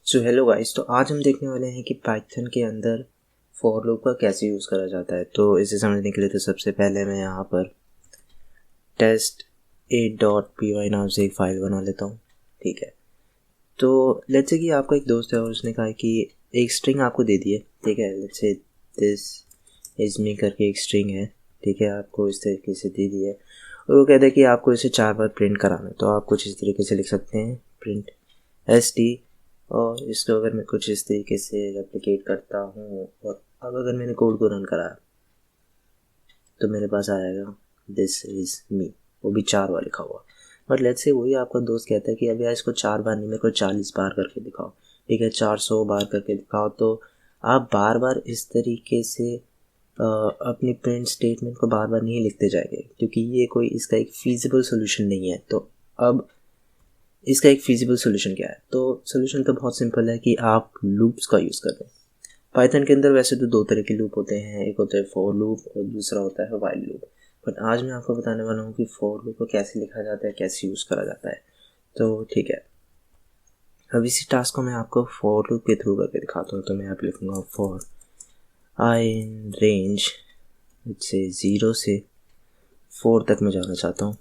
So hello guys, तो आज हम देखने वाले हैं कि पाइथन के अंदर फॉर लूप का कैसे यूज़ करा जाता है। तो इसे समझने के लिए तो सबसे पहले मैं यहाँ पर test8.py नाम से एक फ़ाइल बना लेता हूँ। ठीक है, तो लेट्स से कि आपका एक दोस्त है और उसने कहा कि एक स्ट्रिंग आपको दे दी है। ठीक है, let's say this is me करके एक स्ट्रिंग है। ठीक है, आपको इस तरीके से दे दी है और वो कहता है कि आपको इसे 4 बार प्रिंट कराना है। तो आप कुछ इस तरीके से लिख सकते हैं, प्रिंट st, और इसको अगर मैं कुछ इस तरीके से रेप्लिकेट करता हूँ और अब अगर मैंने कोड को रन करा तो मेरे पास आएगा दिस इज़ मी, वो भी 4 बार लिखा हुआ। बट लेट्स से वही आपका दोस्त कहता है कि अब यार इसको 4 बार नहीं, मेरे को 40 बार करके दिखाओ। ठीक है, 400 बार करके दिखाओ। तो आप बार बार इस तरीके से अपनी प्रिंट स्टेटमेंट को बार बार नहीं लिखते जाएंगे, क्योंकि ये कोई इसका एक फीजिबल सोल्यूशन नहीं है। तो अब इसका एक फीजिबल सोल्यूशन क्या है? तो सोल्यूशन तो बहुत सिंपल है कि आप लूप्स का यूज़ करें। पाइथन के अंदर वैसे तो 2 तरह के लूप होते हैं, एक होता है फॉर लूप और दूसरा होता है व्हाइल लूप। बट आज मैं आपको बताने वाला हूँ कि फॉर लूप को कैसे लिखा जाता है, कैसे यूज़ करा जाता है। तो ठीक है, अब इसी टास्क को मैं आपको फॉर लूप के थ्रू करके दिखाता हूँ। तो मैं यहाँ पे लिखूँगा फॉर आई इन रेंज से 0 से 4 तक मैं जाना चाहता हूँ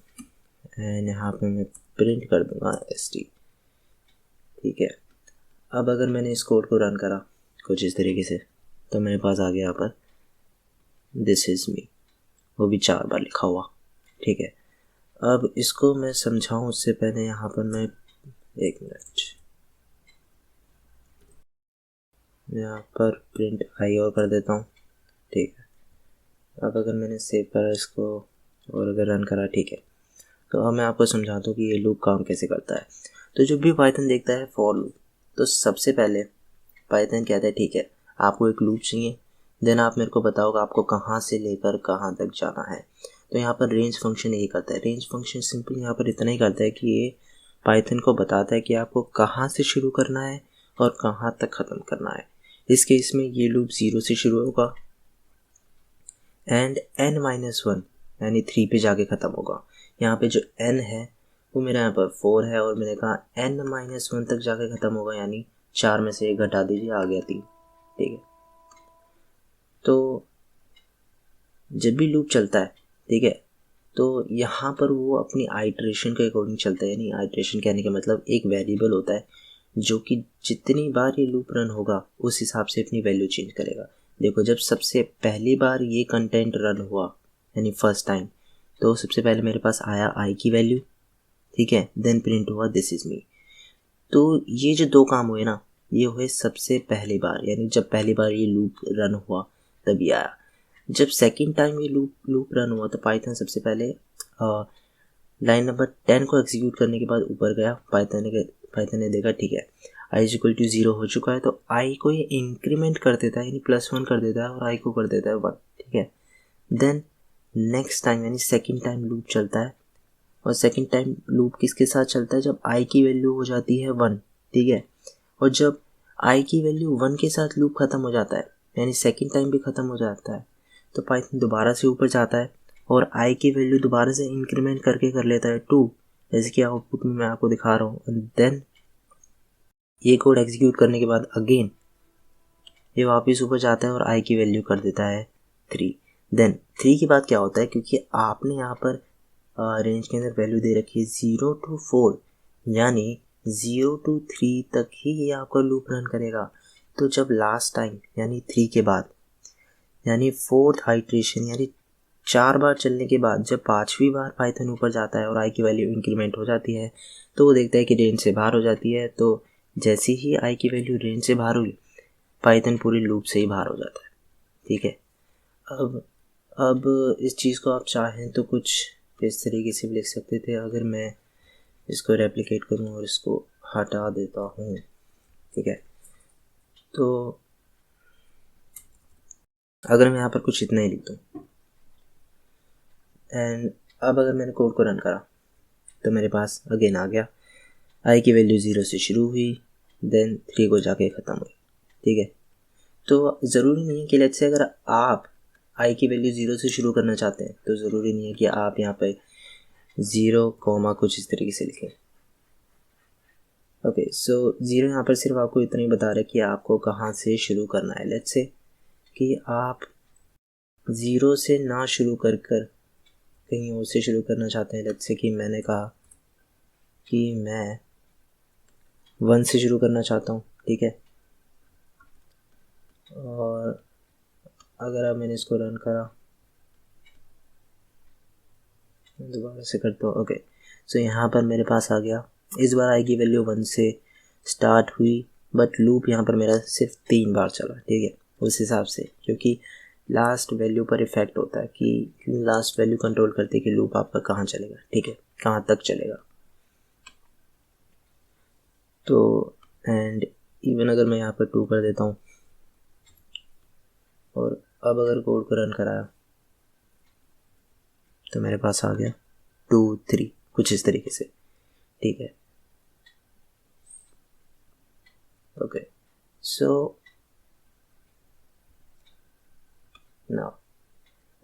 एंड यहाँ पे मैं प्रिंट कर दूँगा st। ठीक है, अब अगर मैंने इस कोड को रन करा कुछ इस तरीके से तो मेरे पास आ गया यहाँ पर दिस इज़ मी, वो भी 4 बार लिखा हुआ। ठीक है, अब इसको मैं समझाऊं उससे पहले यहाँ पर मैं एक मिनट यहाँ पर प्रिंट आई और कर देता हूँ। ठीक है, अब अगर मैंने सेव करा इसको और अगर रन करा, ठीक है, तो अब मैं आपको समझाता हूँ कि ये लूप काम कैसे करता है। तो जब भी पाइथन देखता है फॉर लूप, तो सबसे पहले पाइथन कहता है ठीक है आपको एक लूप चाहिए, देन आप मेरे को बताओगे आपको कहाँ से लेकर कहाँ तक जाना है। तो यहाँ पर रेंज फंक्शन यही करता है। रेंज फंक्शन सिंपल यहाँ पर इतना ही करता है कि ये पाइथन को बताता है कि आपको कहाँ से शुरू करना है और कहाँ तक ख़त्म करना है। इस केस में ये लूप 0 से शुरू होगा एंड n-1 यानी 3 पे जाके ख़त्म होगा। यहाँ पे जो n है वो मेरा यहाँ पर 4 है और मैंने कहा n-1 तक जाके ख़त्म होगा, यानी 4 में से 1 घटा दीजिए, आ गया 3। ठीक है, तो जब भी लूप चलता है, ठीक है, तो यहाँ पर वो अपनी आइट्रेशन के अकॉर्डिंग चलता है। यानी आइट्रेशन कहने का मतलब एक वेरिएबल होता है जो कि जितनी बार ये लूप रन होगा उस हिसाब से अपनी वैल्यू चेंज करेगा। देखो, जब सबसे पहली बार ये कंटेंट रन हुआ यानी फर्स्ट टाइम, तो सबसे पहले मेरे पास आया आई की वैल्यू। ठीक है, देन प्रिंट हुआ दिस इज़ मी। तो ये जो 2 काम हुए ना, ये हुए सबसे पहली बार, यानी जब पहली बार ये लूप रन हुआ तभी आया। जब सेकंड टाइम ये लूप रन हुआ तो पाइथन सबसे पहले लाइन नंबर 10 को एग्जीक्यूट करने के बाद ऊपर गया। पाइथन ने देखा ठीक है आई इज इक्वल टू 0 हो चुका है, तो आई को ये इंक्रीमेंट कर देता है, यानी +1 कर देता है और आई को कर देता है 1। ठीक है, देन नेक्स्ट टाइम यानी सेकंड टाइम लूप चलता है और सेकंड टाइम लूप किसके साथ चलता है? जब आई की वैल्यू हो जाती है 1। ठीक है, और जब आई की वैल्यू 1 के साथ लूप ख़त्म हो जाता है, यानी सेकंड टाइम भी ख़त्म हो जाता है, तो पाइथन दोबारा से ऊपर जाता है और आई की वैल्यू दोबारा से इंक्रीमेंट करके कर लेता है 2, जैसे कि आउटपुट में मैं आपको दिखा रहा हूँ। देन ये कोड एग्जीक्यूट करने के बाद अगेन ये वापस ऊपर जाता है और आई की वैल्यू कर देता है 3। देन 3 के बाद क्या होता है, क्योंकि आपने यहाँ पर रेंज के अंदर वैल्यू दे रखी है 0 to 4, यानी 0 to 3 तक ही ये आपका लूप रन करेगा। तो जब लास्ट टाइम यानी 3 के बाद यानी 4th आइट्रेशन यानी 4 बार चलने के बाद जब 5वीं बार पाइथन ऊपर जाता है और आई की वैल्यू इंक्रीमेंट हो जाती है, तो वो देखता है कि रेंज से बाहर हो जाती है। तो जैसे ही आई की वैल्यू रेंज से बाहर हुई, पाइथन पूरी लूप से ही बाहर हो जाता है। ठीक है, अब इस चीज़ को आप चाहें तो कुछ इस तरीके से भी लिख सकते थे। अगर मैं इसको रेप्लिकेट करूँ और इसको हटा देता हूँ, ठीक है, तो अगर मैं यहाँ पर कुछ इतना ही लिख दूँ एंड अब अगर मैंने कोड को रन करा तो मेरे पास अगेन आ गया आई की वैल्यू 0 से शुरू हुई, देन 3 को जाके ख़त्म हुई। ठीक है, तो ज़रूरी नहीं है कि लेट्स से अगर आप आई की वैल्यू 0 से शुरू करना चाहते हैं तो ज़रूरी नहीं है कि आप यहाँ पे 0 कोमा कुछ इस तरीके से लिखें। ओके, सो ज़ीरो यहाँ पर सिर्फ आपको इतना ही बता रहा है कि आपको कहाँ से शुरू करना है। लेट्स से कि आप ज़ीरो से ना शुरू कर कहीं और से शुरू करना चाहते हैं। लेट्स से कि मैंने कहा कि मैं 1 से शुरू करना चाहता हूँ, ठीक है। और अगर अब मैंने इसको रन करा, दोबारा से करता हूँ। ओके, सो यहाँ पर मेरे पास आ गया। इस बार आई की वैल्यू 1 से स्टार्ट हुई, बट लूप यहाँ पर मेरा सिर्फ 3 बार चला, ठीक है। उस हिसाब से, क्योंकि लास्ट वैल्यू पर इफेक्ट होता है कि लास्ट वैल्यू कंट्रोल करती है कि लूप आपका कहाँ चलेगा, ठीक है, कहाँ तक चलेगा। तो एंड इवन अगर मैं यहाँ पर 2 कर देता हूँ और अब अगर कोड को रन कराया तो मेरे पास आ गया 2 3, कुछ इस तरीके से, ठीक है। ओके, सो नाउ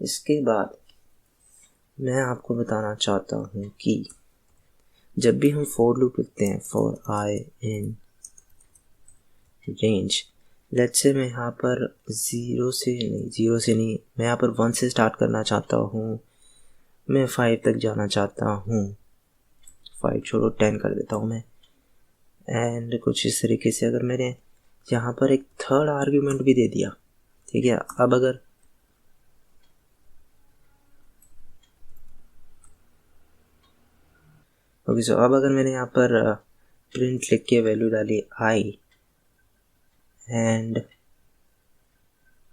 इसके बाद मैं आपको बताना चाहता हूँ कि जब भी हम फॉर लूप लिखते हैं, for I in range, let's say मैं यहाँ पर ज़ीरो से नहीं, मैं यहाँ पर 1 से स्टार्ट करना चाहता हूँ, मैं 5 तक जाना चाहता हूँ, 5 छोड़ो 10 कर देता हूँ मैं। एंड कुछ इस तरीके से अगर मैंने यहाँ पर एक थर्ड आर्ग्यूमेंट भी दे दिया, ठीक है। अब अगर ओके, सो अब अगर मैंने यहाँ पर प्रिंट लिख के वैल्यू डाली आई, एंड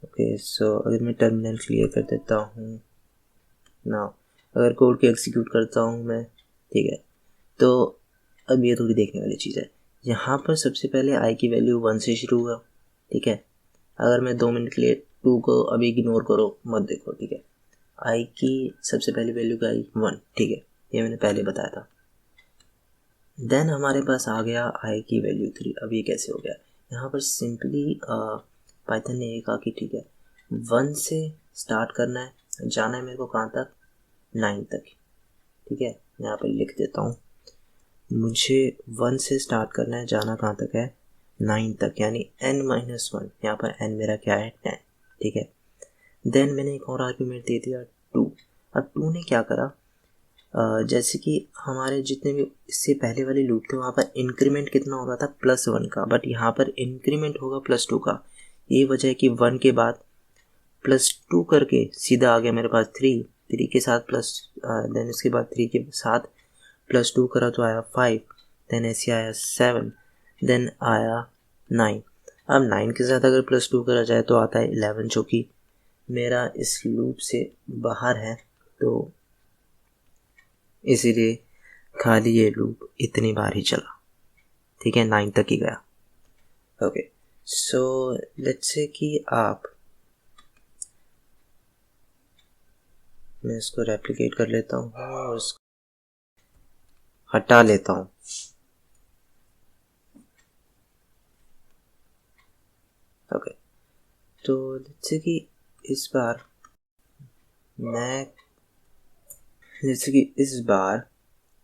ओके, सो अगर मैं टर्मिनल क्लियर कर देता हूँ ना, अगर कोड को एग्जीक्यूट करता हूँ मैं, ठीक है, तो अब ये थोड़ी देखने वाली चीज़ है। यहाँ पर सबसे पहले आई की वैल्यू 1 से शुरू हुआ, ठीक है। अगर मैं 2 मिनट के लिए 2 को अभी इग्नोर करो, मत देखो, ठीक है। आई की सबसे पहली वैल्यू क्या आई, 1, ठीक है, ये मैंने पहले बताया था। देन हमारे पास आ गया आई की वैल्यू 3। अब ये कैसे हो गया, यहाँ पर सिंपली पाइथन ने ये कहा कि ठीक है, 1 से स्टार्ट करना है, जाना है मेरे को कहाँ तक, 9 तक, ठीक है। यहाँ पर लिख देता हूँ, मुझे 1 से स्टार्ट करना है, जाना कहाँ तक है, 9 तक, यानी n-1। यहाँ पर n मेरा क्या है, 10, ठीक है। देन मैंने एक और आर्ग्यूमेंट दे दिया 2। अब 2 ने क्या करा, जैसे कि हमारे जितने भी इससे पहले वाले लूप थे वहाँ पर इंक्रीमेंट कितना हो रहा था, +1 का, बट यहाँ पर इंक्रीमेंट होगा +2 का। ये वजह है कि 1 के बाद +2 करके सीधा आ गया मेरे पास 3 के साथ प्लस, देन उसके बाद 3 के साथ +2 करा तो आया 5, देन ऐसे आया 7, देन आया 9। अब 9 के साथ अगर +2 करा जाए तो आता है 11, जो कि मेरा इस लूप से बाहर है, तो इसीलिए खाली ये लूप इतनी बार ही चला, ठीक है, 9 तक ही गया। ओके, सो लेट्स से कि मैं इसको रेप्लिकेट कर लेता हूँ और इसको हटा लेता हूँ। ओके, तो लेट्स से कि इस बार मैं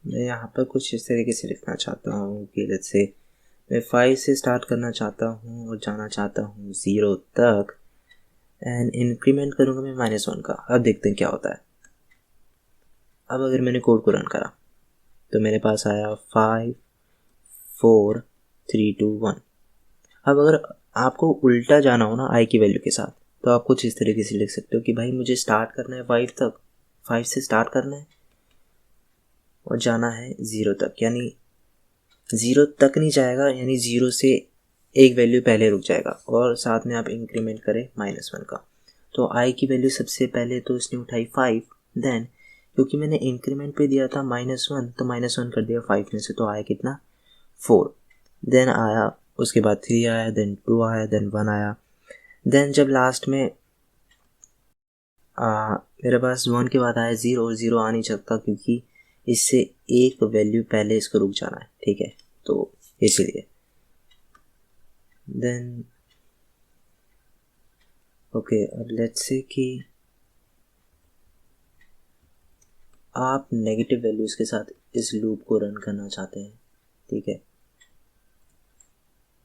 यहाँ पर कुछ इस तरीके से लिखना चाहता हूँ कि लेट्स से मैं 5 से स्टार्ट करना चाहता हूँ और जाना चाहता हूँ 0 तक, एंड इंक्रीमेंट करूँगा मैं -1 का। अब देखते हैं क्या होता है। अब अगर मैंने कोड को रन करा तो मेरे पास आया 5 4 3 2 1। अब अगर आपको उल्टा जाना हो ना आई की वैल्यू के साथ, तो आप कुछ इस तरीके से लिख सकते हो कि भाई मुझे स्टार्ट करना है 5 तक, 5 से स्टार्ट करना है और जाना है 0 तक, यानी 0 तक नहीं जाएगा, यानी 0 से एक वैल्यू पहले रुक जाएगा, और साथ में आप इंक्रीमेंट करें -1 का। तो आई की वैल्यू सबसे पहले तो इसने उठाई 5, देन क्योंकि मैंने इंक्रीमेंट पे दिया था -1, तो -1 कर दिया 5 में से, तो आया कितना, 4। देन आया, उसके बाद 3 आया, देन 2 आया, देन 1 आया। देन जब लास्ट में मेरे पास 1 के बाद आया 0, और 0 आ नहीं सकता क्योंकि इससे एक वैल्यू पहले इसको रुक जाना है, ठीक है, तो इसलिए। देन ओके, अब लेट्स से कि आप नेगेटिव वैल्यूज़ के साथ इस लूप को रन करना चाहते हैं, ठीक है।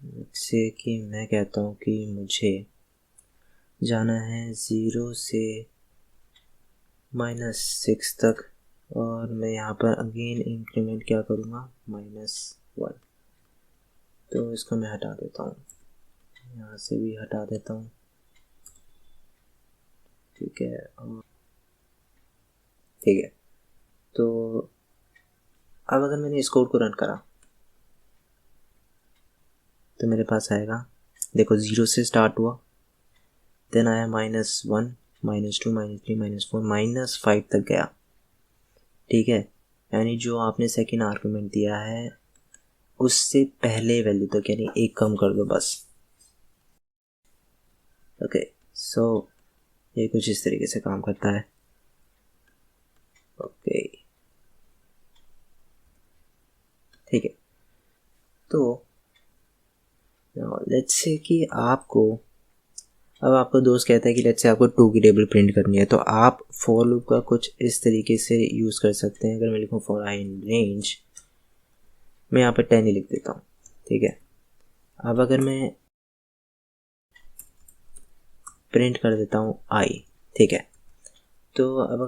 जैसे कि मैं कहता हूँ कि मुझे जाना है 0 से -6 तक, और मैं यहाँ पर अगेन इंक्रीमेंट क्या करूँगा, -1। तो इसको मैं हटा देता हूँ, यहाँ से भी हटा देता हूँ, ठीक है। और ठीक है, तो अब अगर मैंने इस कोड को रन करा तो मेरे पास आएगा, देखो 0 से स्टार्ट हुआ, देन आया -1, -2, -3, -4, -5 तक गया, ठीक है। यानी जो आपने सेकेंड आर्गुमेंट दिया है उससे पहले वैल्यू तक, यानी एक कम कर दो बस। ओके, सो ये कुछ इस तरीके से काम करता है। ओके, ठीक है। तो लेट्स से कि आपको, अब आपका दोस्त कहता है कि लेट्स से आपको 2 की टेबल प्रिंट करनी है, तो आप फॉर लूप का कुछ इस तरीके से यूज़ कर सकते हैं। अगर मैं लिखूँ फॉर आई इन रेंज, मैं यहाँ पर 10 ही लिख देता हूँ, ठीक है। अब अगर मैं प्रिंट कर देता हूँ आई, ठीक है, तो अब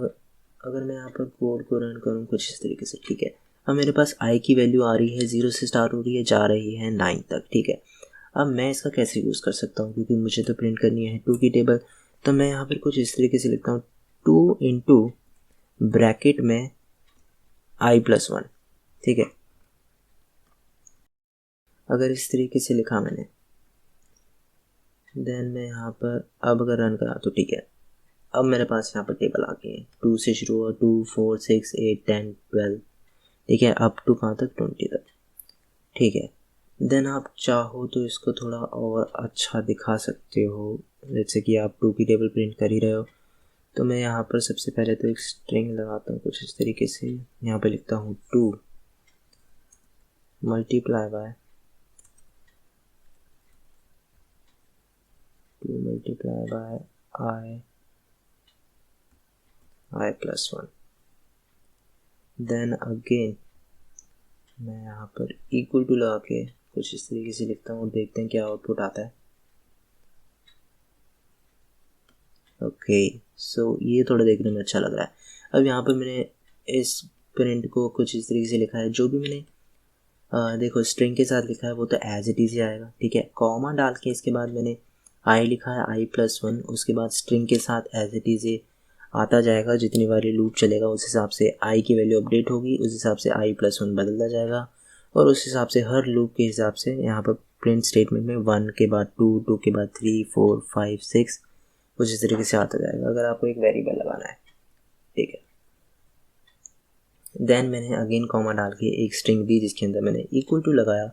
अगर मैं यहाँ पर कोड को रन करूँ कुछ इस तरीके से, ठीक है। अब मेरे पास आई की वैल्यू आ रही है, 0 से स्टार्ट हो रही है, जा रही है 9 तक, ठीक है। अब मैं इसका कैसे यूज़ कर सकता हूँ, क्योंकि मुझे तो प्रिंट करनी है 2 की टेबल, तो मैं यहाँ पर कुछ इस तरीके से लिखता हूँ, 2 इंटू ब्रैकेट में i+1, ठीक है। अगर इस तरीके से लिखा मैंने, देन मैं यहाँ पर अब अगर रन करा तो ठीक है, अब मेरे पास यहाँ पर टेबल आ गई है, 2 से शुरू हुआ, 2, 4, 6, 8, 10, 12, ठीक है, अप टू कहाँ तक, 20 तक, ठीक है। देन आप चाहो तो इसको थोड़ा और अच्छा दिखा सकते हो, जैसे कि आप 2 की टेबल प्रिंट कर ही रहे हो, तो मैं यहाँ पर सबसे पहले तो एक स्ट्रिंग लगाता हूँ कुछ इस तरीके से, यहाँ पे लिखता हूँ 2 multiply by i+1, then again मैं यहाँ पर इक्वल टू लगा के कुछ इस तरीके से लिखता हूँ, देखते हैं क्या आउटपुट आता है। ओके, सो ये थोड़ा देखने में अच्छा लग रहा है। अब यहाँ पर मैंने इस प्रिंट को कुछ इस तरीके से लिखा है, जो भी मैंने देखो स्ट्रिंग के साथ लिखा है वो तो एज इट इज़ ही आएगा, ठीक है। कॉमा डाल के इसके बाद मैंने आई लिखा है, i+1, उसके बाद स्ट्रिंग के साथ एज इट इज़ आता जाएगा, जितनी बार ये लूप चलेगा उस हिसाब से आई की वैल्यू अपडेट होगी, उस हिसाब से i+1 बदलता जाएगा, और उस हिसाब से हर लूप के हिसाब से यहाँ पर प्रिंट स्टेटमेंट में 1 के बाद 2, 2 के बाद 3, 4, 5, 6 कुछ इस तरीके से आता जाएगा, अगर आपको एक वेरिएबल लगाना है, ठीक है। देन मैंने अगेन कॉमा डाल के एक स्ट्रिंग दी जिसके अंदर मैंने इक्वल टू लगाया।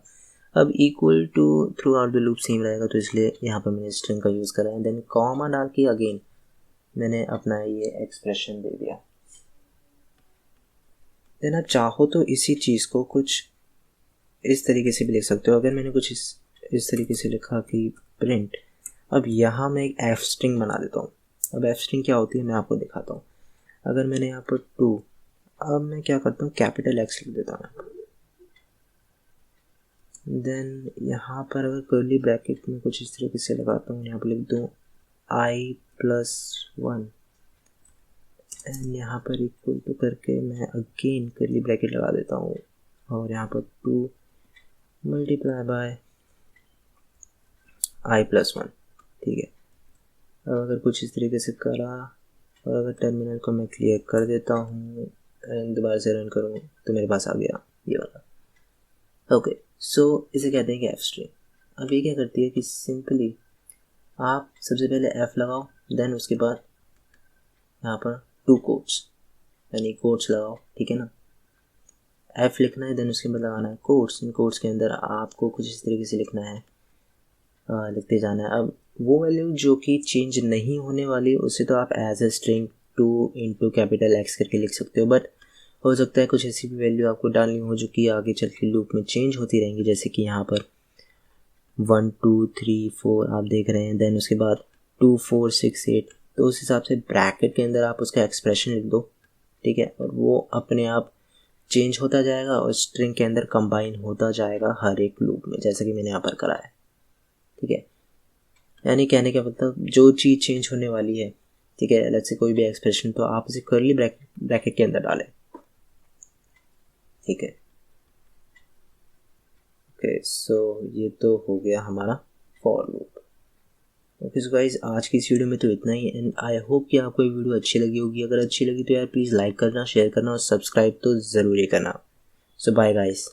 अब equal to throughout the loop same रहेगा, तो इसलिए यहाँ पर मैंने स्ट्रिंग का यूज़ करा है। देन कॉमा डाल के अगेन मैंने अपना ये एक्सप्रेशन दे दिया। देन आप चाहो तो इसी चीज़ को कुछ इस तरीके से भी लिख सकते हो। अगर मैंने कुछ इस तरीके से लिखा कि प्रिंट, अब यहाँ मैं एक एफ स्ट्रिंग बना देता हूँ। अब एफ स्ट्रिंग क्या होती है मैं आपको दिखाता हूँ। अगर मैंने यहाँ पर 2, अब मैं क्या करता हूँ, कैपिटल एक्स लिख देता हूँ। देन यहाँ पर अगर कर्ली ब्रैकेट में कुछ इस तरीके से लगाता हूँ, यहाँ पर लिख दूँ i+1, एंड यहाँ पर इक्वल टू करके मैं अगेन कर्ली ब्रैकेट लगा देता हूँ, और यहाँ पर 2 मल्टीप्लाई बाय i+1, ठीक है। अब अगर कुछ इस तरीके से करा, और अगर टर्मिनल को मैं क्लियर कर देता हूँ एंड दोबारा से रन करूँ तो मेरे पास आ गया ये वाला। ओके, सो इसे कहते हैं कि एफ स्ट्रिंग। अब ये क्या करती है कि सिंपली आप सबसे पहले एफ लगाओ, देन उसके बाद यहाँ पर 2 कोट्स यानी कोट्स लगाओ, ठीक है ना। एफ लिखना है, देन उसके बाद लगाना है कोट्स, इन कोट्स के अंदर आपको कुछ इस तरीके से लिखना है, लिखते जाना है। अब वो वैल्यू जो कि चेंज नहीं होने वाली उसे तो आप as a string 2 into capital X करके लिख सकते हो, बट हो सकता है कुछ ऐसी भी वैल्यू आपको डालनी हो जो कि आगे चल के लूप में चेंज होती रहेंगी, जैसे कि यहाँ पर 1, 2, 3, 4 आप देख रहे हैं, देन उसके बाद 2, 4, 6, 8, तो उस हिसाब से ब्रैकेट के अंदर आप उसका एक्सप्रेशन लिख दो, ठीक है, और वो अपने आप चेंज होता जाएगा और स्ट्रिंग के अंदर कंबाइन होता जाएगा हर एक लूप में, जैसा कि मैंने यहाँ पर करा है। ठीक है, यानी कहने का मतलब जो चीज़ चेंज होने वाली है, ठीक है, लेट्स से कोई भी एक्सप्रेशन, तो आप उसे कर्ली ब्रैकेट के अंदर डालें। ठीक है, ओके, सो ये तो हो गया हमारा for loop. Okay so guys, आज की इस वीडियो में तो इतना ही, एंड आई होप कि आपको ये वीडियो अच्छी लगी होगी। अगर अच्छी लगी तो यार प्लीज़ लाइक करना, शेयर करना और सब्सक्राइब तो ज़रूर ही करना। सो बाय गाइस।